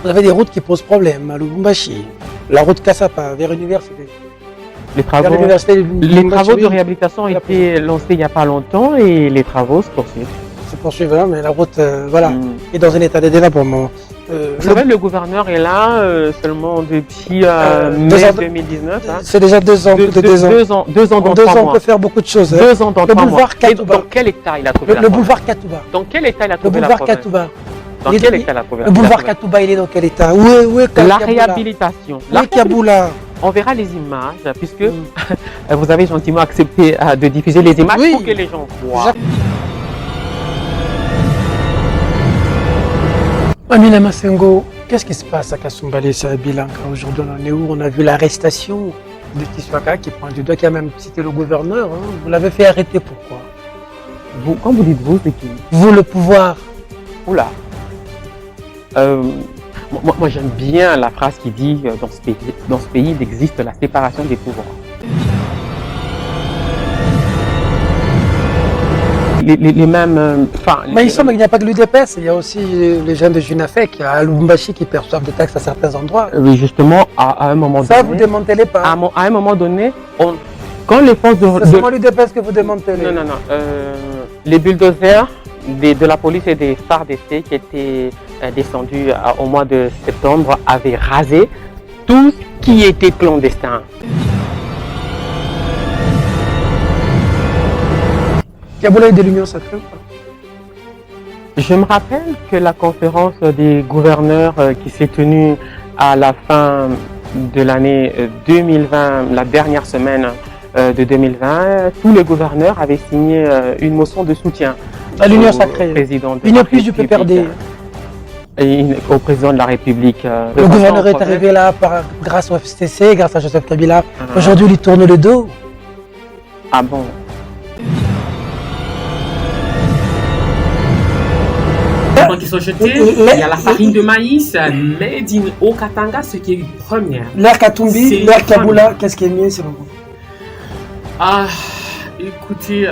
Vous avez des routes qui posent problème à Lubumbashi. La route Kassapa vers l'université. Les Vers travaux, l'université de les Lubumbashi, travaux de oui, réhabilitation ont été lancés il n'y a pas longtemps et les travaux se poursuivent. se poursuivent, hein, mais la route voilà, Mm. est dans un état de délabrement. Vous savez, le gouverneur est là seulement depuis 2 ans mai 2019. Hein. C'est déjà 2 ans, plus de 2 ans. 2 ans, 2 ans En dans 2 3 ans, on mois. peut faire beaucoup de choses. Hein. 2 ans dans Le 3 mois. boulevard Et Katouba. dans quel état il a trouvé la Le province? boulevard Katouba. Dans quel état il a Le trouvé la boulevard province? Katouba. Dans Il est- quel état il a trouvé Le la boulevard province? Katouba, il est dans quel état? Où est La Kaboula? réhabilitation. Où est Kaboula? On verra les images puisque Mm. vous avez gentiment accepté de diffuser les images Oui. pour que les gens voient. Amina Massengo, qu'est-ce qui se passe à Kasumbalé, à Bilanca? Aujourd'hui, on en est où? On a vu l'arrestation de Kiswaka qui prend du doigt, qui a même cité le gouverneur. Hein. Vous l'avez fait arrêter, pourquoi? Vous, quand vous dites vous, c'est qui? Vous, le pouvoir. Oula. Moi j'aime bien la phrase qui dit dans ce pays, il existe la séparation des pouvoirs. Les mêmes. Mais il semble qu'il n'y a pas que l'UDPS, il y a aussi les gens de Junafek à Lubumbashi qui perçoivent des taxes à certains endroits. Oui, justement, à un moment Ça, vous donné. démantelez pas. À un moment donné, quand les forces C'est seulement l'UDPS que vous démantelez. Non. Les bulldozers de la police et des FARDC qui étaient descendus au mois de septembre avaient rasé tout ce qui était clandestin. Kaboula est de l'Union sacrée ou pas? Je me rappelle que la conférence des gouverneurs qui s'est tenue à la fin de l'année 2020, la dernière semaine de 2020, tous les gouverneurs avaient signé une motion de soutien À l'Union au sacrée. président de Il n'y la a plus du République. PPRD. Et au président de la République. Le gouverneur est arrivé là grâce au FCC, grâce à Joseph Kabila. Aujourd'hui, il lui tourne le dos. Ah bon? Qui sont jetés, il y a la farine de maïs, made in Okatanga, ce qui est une première. L'air Katumbi, C'est l'air une Kaboula, qu'est-ce qui est mieux selon vous? Ah, écoutez,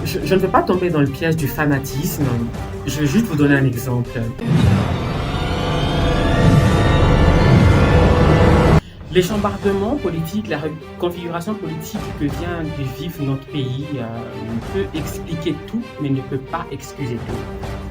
je ne veux pas tomber dans le piège du fanatisme. Je vais juste vous donner un exemple. Les chambardements politiques, la configuration politique que vient de vivre notre pays peut expliquer tout, mais ne peut pas excuser tout.